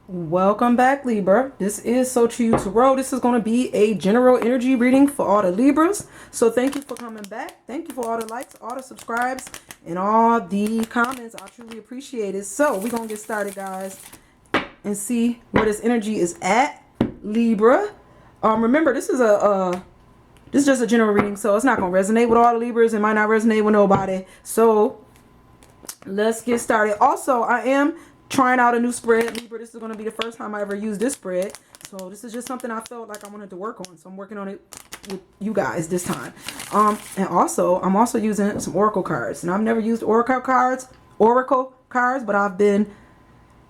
Welcome back, Libra. This is So To You Tarot. This is going to be a general energy reading for all the Libras. So thank you for coming back. Thank you for all the likes, all the subscribes, and all the comments. I truly appreciate it. So we're going to get started, guys, and see where this energy is at, Libra. Remember, this is just a general reading, so it's not going to resonate with all the Libras. It might not resonate with nobody. So let's get started. Also, I am trying out a new spread, Libra. This is going to be the first time I ever use this spread. So this is just something I felt like I wanted to work on. So I'm working on it with you guys this time. And also, I'm also using some Oracle cards. And I've never used Oracle cards, but I've been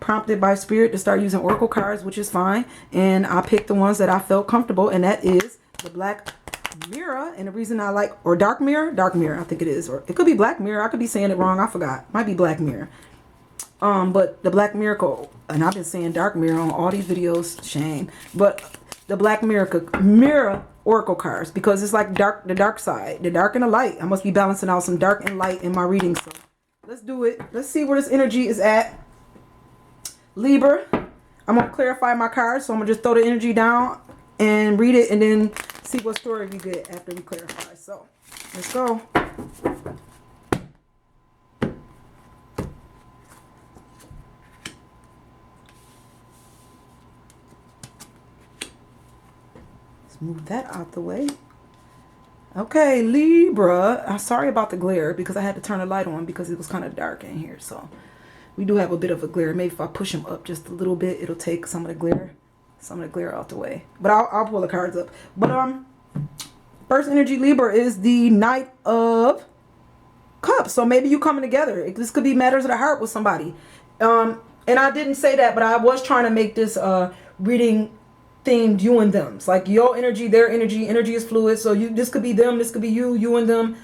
prompted by Spirit to start using Oracle cards, which is fine. And I picked the ones that I felt comfortable, and that is the Black Mirror. And the reason I like, or Dark Mirror, I think it is, or it could be Black Mirror. I could be saying it wrong. I forgot. Might be Black Mirror. But the Black Miracle, and I've been saying Dark Mirror on all these videos, shame. But the Black Mirror Oracle cards, because it's like the dark side, the dark and the light. I must be balancing out some dark and light in my reading. So let's do it. Let's see where this energy is at, Libra. I'm gonna clarify my cards, so I'm gonna just throw the energy down and read it, and then see what story we get after we clarify. So let's go. Move that out the way. Okay, Libra. Sorry about the glare, because I had to turn the light on because it was kind of dark in here. So we do have a bit of a glare. Maybe if I push them up just a little bit, it'll take some of the glare out the way. But I'll pull the cards up. But first energy, Libra, is the Knight of Cups. So maybe you coming together. This could be matters of the heart with somebody. And I didn't say that, but I was trying to make this reading themed you and them. It's like your energy, their energy. Energy is fluid. So this could be them, this could be you and them.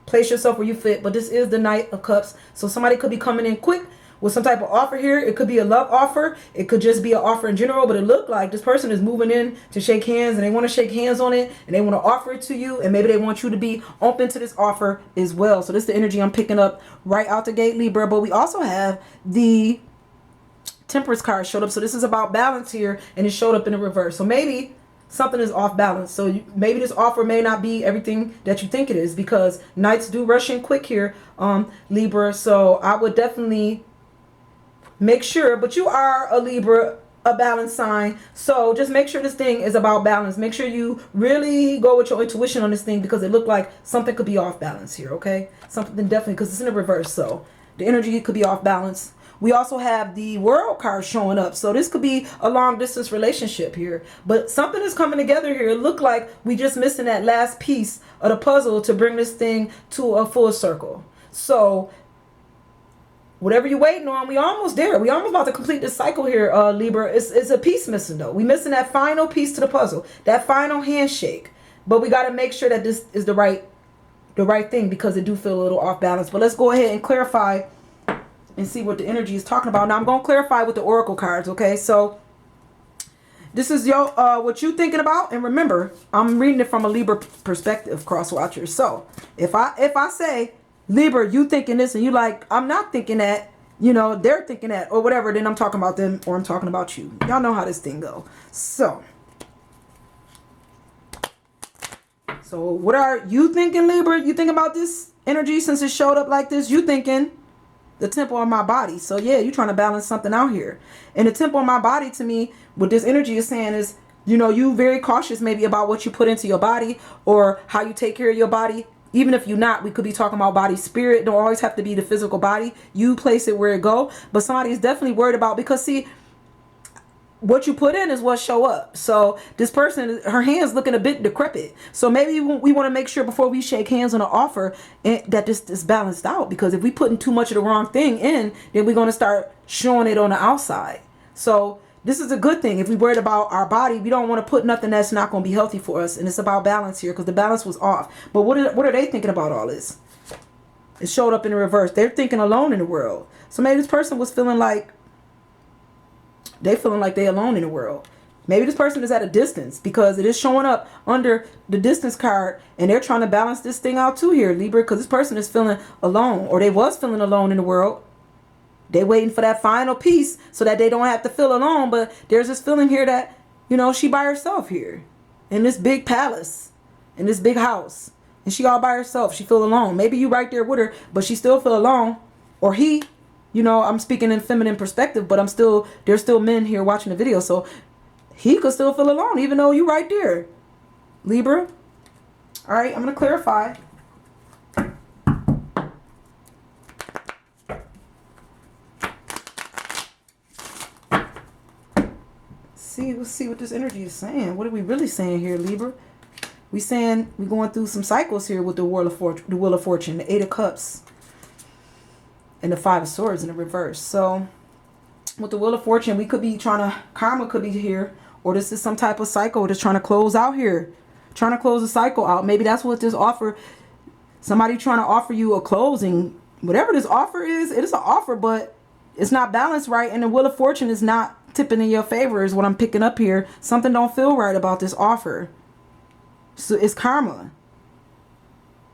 Place yourself where you fit. But this is the Knight of Cups. So somebody could be coming in quick with some type of offer here. It could be a love offer. It could just be an offer in general. But it looked like this person is moving in to shake hands, and they want to shake hands on it, and they want to offer it to you, and maybe they want you to be open to this offer as well. So this is the energy I'm picking up right out the gate, Libra. But we also have the Temperance card showed up. So this is about balance here, and it showed up in the reverse. So maybe something is off balance. So maybe this offer may not be everything that you think it is, because Knights do rush in quick here, Libra. So I would definitely make sure, but you are a Libra, a balance sign. So just make sure this thing is about balance. Make sure you really go with your intuition on this thing, because it looked like something could be off balance here, okay? Something definitely, because it's in the reverse. So the energy could be off balance. We also have the World card showing up. So this could be a long distance relationship here. But something is coming together here. It looked like we just missing that last piece of the puzzle to bring this thing to a full circle. So whatever you're waiting on, we almost there. We almost about to complete this cycle here, Libra. It's a piece missing, though. We missing that final piece to the puzzle. That final handshake. But we got to make sure that this is the right thing, because it do feel a little off balance. But let's go ahead and clarify and see what the energy is talking about. Now I'm going to clarify with the Oracle cards, okay? So this is your what you thinking about, and remember, I'm reading it from a Libra perspective, cross watchers. So if I say, Libra, you thinking this, and you like, I'm not thinking that, you know, they're thinking that, or whatever, then I'm talking about them, or I'm talking about you. Y'all know how this thing go. So what are you thinking, Libra? You think about this energy since it showed up like this? You thinking the temple of my body. So yeah, you're trying to balance something out here. And the temple of my body, to me, what this energy is saying is, you know, you very cautious maybe about what you put into your body, or how you take care of your body. Even if you're not, we could be talking about body, spirit. Don't always have to be the physical body. You place it where it go. But somebody is definitely worried about, because see, what you put in is what show up. So this person, her hands looking a bit decrepit. So maybe we want to make sure before we shake hands on an offer that this is balanced out. Because if we putting too much of the wrong thing in, then we're going to start showing it on the outside. So this is a good thing. If we worried about our body, we don't want to put nothing that's not going to be healthy for us. And it's about balance here, because the balance was off. But what are they thinking about all this? It showed up in the reverse. They're thinking alone in the world. So maybe this person was feeling like they alone in the world. Maybe this person is at a distance, because it is showing up under the distance card, and they're trying to balance this thing out too here, Libra, because this person is feeling alone, or they was feeling alone in the world. They waiting for that final piece so that they don't have to feel alone. But there's this feeling here that, you know, she by herself here in this big palace, in this big house. And she all by herself. She feel alone. Maybe you right there with her, but she still feel alone. Or he, you know, I'm speaking in feminine perspective, but there's still men here watching the video. So he could still feel alone, even though you right there, Libra. All right, I'm going to clarify. Let's see what this energy is saying. What are we really saying here, Libra? We saying we're going through some cycles here with the Wheel of Fortune, the 8 of Cups, and the 5 of Swords in the reverse. So with the Wheel of Fortune, we could be trying to, karma could be here, or this is some type of cycle that's trying to close out here, trying to close the cycle out. Maybe that's what this offer, somebody trying to offer you a closing. Whatever this offer is, it is an offer, but it's not balanced right, and the Wheel of Fortune is not tipping in your favor is what I'm picking up here. Something don't feel right about this offer. So it's karma.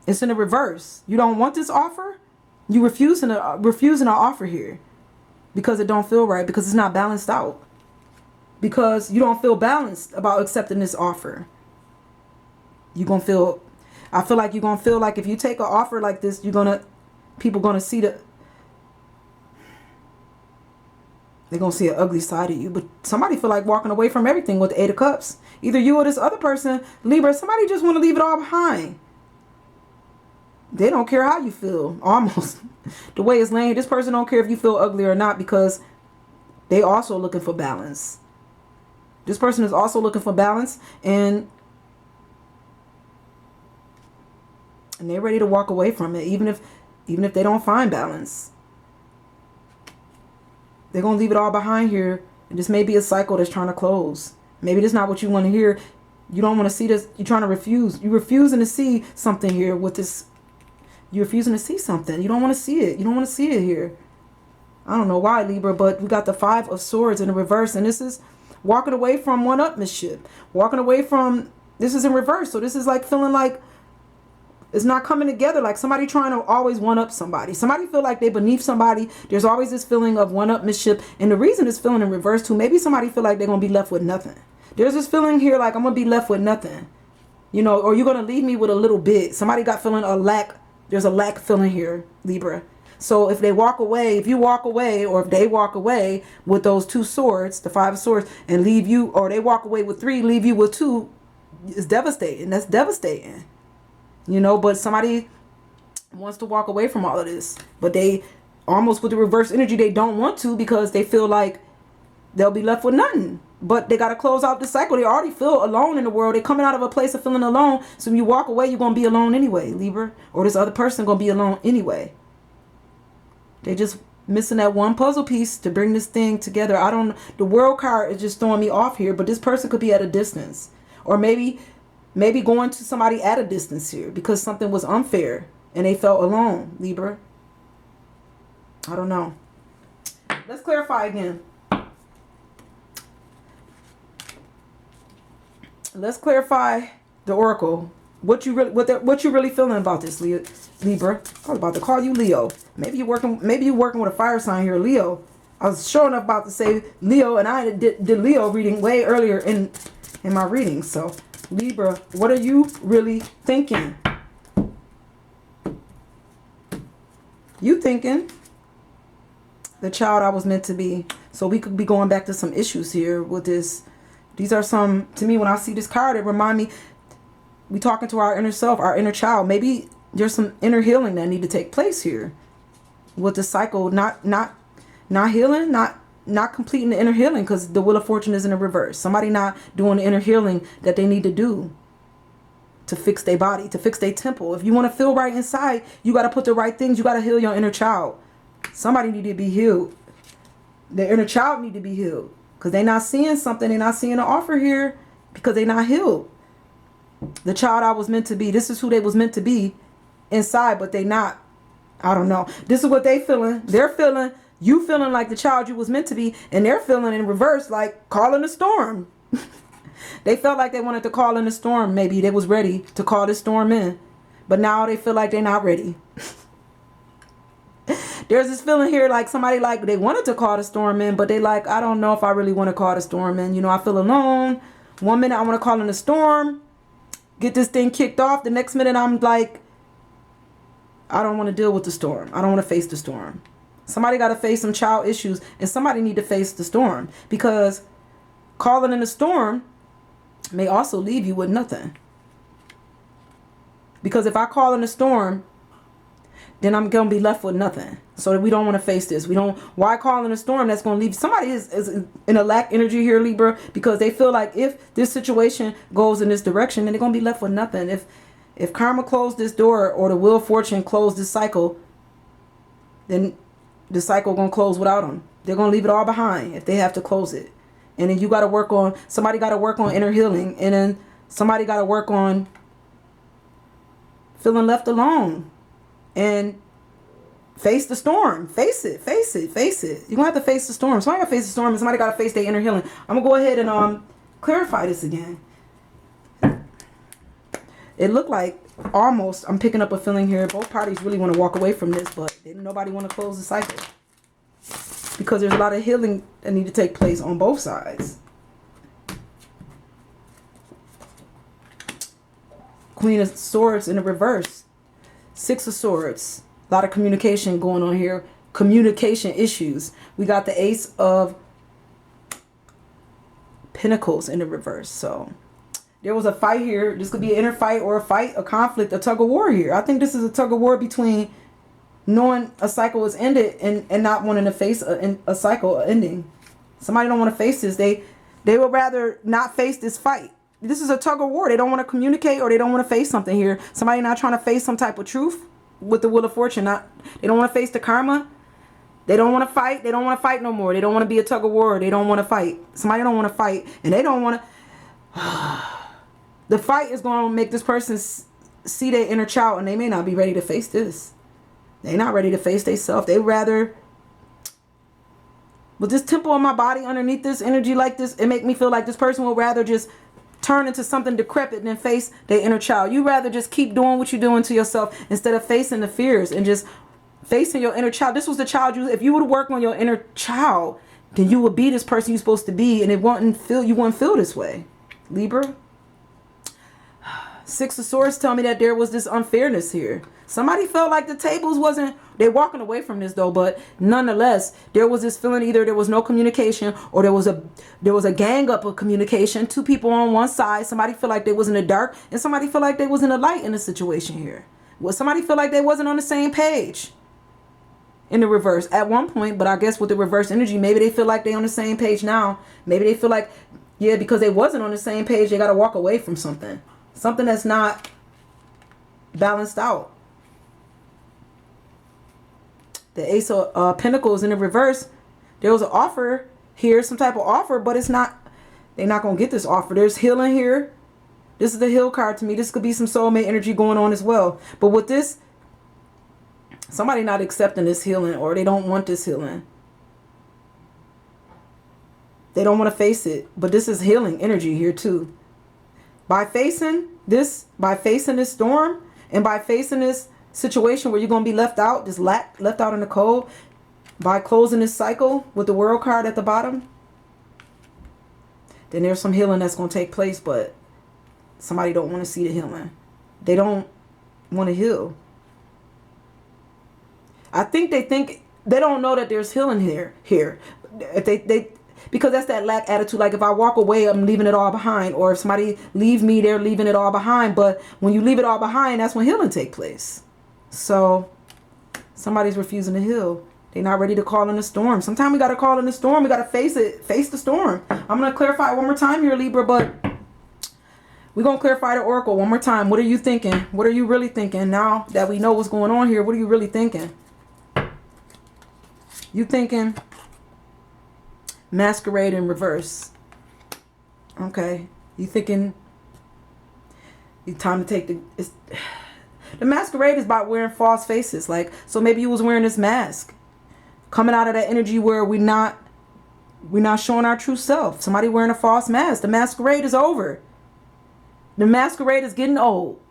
It's in the reverse. You don't want this offer. You refusing an offer here because it don't feel right, because it's not balanced out, because you don't feel balanced about accepting this offer. You're gonna feel, I feel like you're gonna feel like if you take an offer like this, people gonna see they're going to see an ugly side of you. But somebody feel like walking away from everything with the 8 of Cups. Either you or this other person, Libra, somebody just want to leave it all behind. They don't care how you feel. Almost. The way it's laying, this person don't care if you feel ugly or not, because they also looking for balance. This person is also looking for balance, and they're ready to walk away from it, even if they don't find balance. They're going to leave it all behind here. And this may be a cycle that's trying to close. Maybe this is not what you want to hear. You don't want to see this. You're trying to refuse. You're refusing to see something here with this. You're refusing to see something. You don't want to see it. You don't want to see it here. I don't know why, Libra, but we got the 5 of Swords in the reverse. And this is walking away from one-upmanship. Walking away from, this is in reverse. So this is like feeling like it's not coming together, like somebody trying to always one-up somebody. Somebody feel like they're beneath somebody. There's always this feeling of one-upmanship. And the reason it's feeling in reverse too, maybe somebody feel like they're going to be left with nothing. There's this feeling here like I'm going to be left with nothing. You know, or you're going to leave me with a little bit. Somebody got feeling a lack. There's a lack feeling here, Libra. So if they walk away, if you walk away, or if they walk away with those 2 swords, the 5 of Swords, and leave you, or they walk away with 3, leave you with 2, it's devastating. That's devastating. You know, but somebody wants to walk away from all of this. But they almost, with the reverse energy, they don't want to, because they feel like they'll be left with nothing. But they got to close out the cycle. They already feel alone in the world. They're coming out of a place of feeling alone. So when you walk away, you're going to be alone anyway, Libra. Or this other person going to be alone anyway. They're just missing that one puzzle piece to bring this thing together. The World card is just throwing me off here. But this person could be at a distance. Or maybe going to somebody at a distance here because something was unfair and they felt alone, Libra. I don't know. Let's clarify again. Let's clarify the oracle. What you really feeling about this, Libra? I was about to call you Leo. Maybe you're working with a fire sign here, Leo. I was sure enough about to say Leo, and I did Leo reading way earlier in my reading. So Libra, what are you really thinking? You thinking the child I was meant to be. So we could be going back to some issues here with this. These are some, to me, when I see this card, it remind me, we talking to our inner self, our inner child. Maybe there's some inner healing that need to take place here with the cycle, not healing, not completing the inner healing, because the Wheel of Fortune is in the reverse. Somebody not doing the inner healing that they need to do to fix their body, to fix their temple. If you want to feel right inside, you got to put the right things. You got to heal your inner child. Somebody need to be healed. The inner child need to be healed because they're not seeing something. They're not seeing an offer here because they're not healed. The child I was meant to be. This is who they was meant to be inside, but they not. I don't know. This is what they feeling. They're feeling, you feeling like the child you was meant to be, and they're feeling in reverse, like calling a storm. They felt like they wanted to call in a storm. Maybe they was ready to call this storm in, but now they feel like they're not ready. There's this feeling here like somebody like they wanted to call the storm in, but they like, I don't know if I really want to call the storm in. You know, I feel alone. One minute I want to call in the storm, get this thing kicked off. The next minute I'm like, I don't want to deal with the storm. I don't want to face the storm. Somebody got to face some child issues, and somebody need to face the storm, because calling in the storm may also leave you with nothing. Because if I call in the storm, then I'm going to be left with nothing. So we don't want to face this. We don't, why call in a storm that's going to leave? Somebody is in a lack energy here, Libra, because they feel like if this situation goes in this direction, then they're going to be left with nothing. If karma closed this door, or the wheel of fortune closed this cycle, then the cycle going to close without them. They're going to leave it all behind if they have to close it. And then you got to work on, somebody got to work on inner healing. And then somebody got to work on feeling left alone. And face the storm. Face it. Face it. Face it. You're going to have to face the storm. Somebody got to face the storm, and somebody got to face their inner healing. I'm going to go ahead and clarify this again. It looked like almost, I'm picking up a feeling here, both parties really want to walk away from this, but nobody want to close the cycle. Because there's a lot of healing that need to take place on both sides. Queen of Swords in the reverse. Six of Swords. A lot of communication going on here. Communication issues. We got the Ace of Pentacles in the reverse. So there was a fight here. This could be an inner fight or a fight, a conflict, a tug of war here. I think this is a tug of war between knowing a cycle is ended and not wanting to face a cycle ending. Somebody don't want to face this. They would rather not face this fight. This is a tug of war. They don't want to communicate, or they don't want to face something here. Somebody not trying to face some type of truth with the Wheel of Fortune. They don't want to face the karma. They don't want to fight. They don't want to fight no more. They don't want to be a tug of war. They don't want to fight. Somebody don't want to fight, and they don't want to. The fight is going to make this person see their inner child, and they may not be ready to face this. They're not ready to face themselves. They rather, with this temple in my body underneath this energy like this, it make me feel like this person will rather just turn into something decrepit than face their inner child. You rather just keep doing what you're doing to yourself instead of facing the fears and just facing your inner child. This was the child you, if you would work on your inner child, then you would be this person you're supposed to be, and you wouldn't feel this way. Libra. Six of Swords tell me that there was this unfairness here. Somebody felt like the tables wasn't, they're walking away from this though, but nonetheless, there was this feeling either there was no communication, or there was a gang up of communication. Two people on one side. Somebody feel like they was in the dark, and somebody feel like they was in the light in the situation here. Well, somebody feel like they wasn't on the same page in the reverse at one point, but I guess with the reverse energy, maybe they feel like they on the same page now. Maybe they feel like, yeah, because they wasn't on the same page, they got to walk away from something. Something that's not balanced out. The Ace of Pentacles in the reverse. There was an offer here, some type of offer, but it's not, they're not going to get this offer. There's healing here. This is the heal card to me. This could be some soulmate energy going on as well. But with this, somebody not accepting this healing, or they don't want this healing. They don't want to face it. But this is healing energy here too. By facing this storm, and by facing this situation where you're going to be left out, left out in the cold, by closing this cycle with the World card at the bottom, then there's some healing that's going to take place, but somebody don't want to see the healing. They don't want to heal. I think they don't know that there's healing here. If because that's that lack attitude. Like if I walk away, I'm leaving it all behind. Or if somebody leave me, they're leaving it all behind. But when you leave it all behind, that's when healing take place. So somebody's refusing to heal. They're not ready to call in the storm. Sometimes we got to call in the storm. We got to face it. Face the storm. I'm going to clarify one more time here, Libra. But we're going to clarify the oracle one more time. What are you thinking? What are you really thinking now that we know what's going on here? What are you really thinking? You thinking Masquerade in reverse. Okay. You thinking it's time to take the masquerade is about wearing false faces. Like, so maybe you was wearing this mask. Coming out of that energy where we're not showing our true self. Somebody wearing a false mask. The masquerade is over. The masquerade is getting old.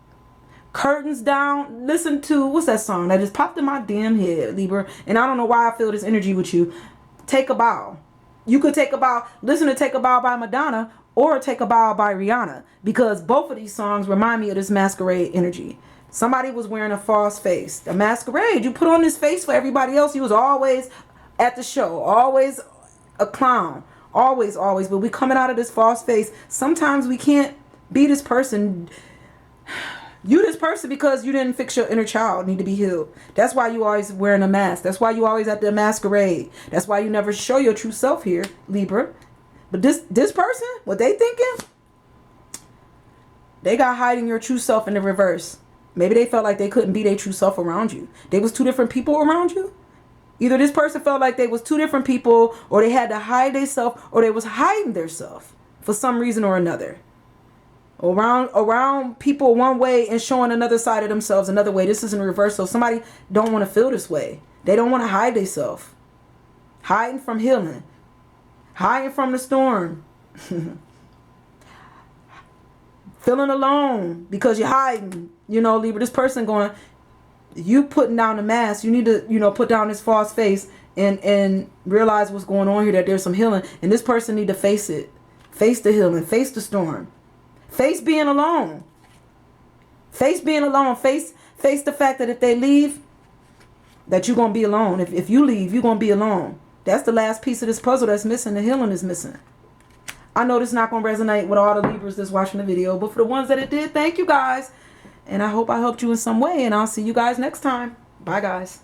Curtains down. Listen to, what's that song that just popped in my damn head, Libra? And I don't know why I feel this energy with you. Take a Bow. You could take a bow. Listen to Take a Bow by Madonna or Take a Bow by Rihanna, because both of these songs remind me of this masquerade energy. Somebody was wearing a false face. A masquerade. You put on this face for everybody else. You was always at the show. Always a clown. Always, always. But we coming out of this false face. Sometimes we can't be this person. You this person because you didn't fix your inner child, need to be healed. That's why you always wearing a mask. That's why you always at the masquerade. That's why you never show your true self here, Libra. But this person, what they thinking? They got hiding your true self in the reverse. Maybe they felt like they couldn't be their true self around you. They was two different people around you. Either this person felt like they was two different people, or they had to hide their self, or they was hiding their self for some reason or another. Around people one way and showing another side of themselves another way. This is in reverse. So somebody don't want to feel this way. They don't want to hide themselves. Hiding from healing. Hiding from the storm. Feeling alone because you're hiding. You know, Libra, this person going, you putting down the mask. You need to, you know, put down this false face and realize what's going on here, that there's some healing. And this person need to face it. Face the healing. Face the storm. Face being alone. Face being alone. Face the fact that if they leave, that you're going to be alone. If you leave, you're going to be alone. That's the last piece of this puzzle that's missing. The healing is missing. I know this is not going to resonate with all the Libras that's watching the video, but for the ones that it did, thank you guys. And I hope I helped you in some way, and I'll see you guys next time. Bye, guys.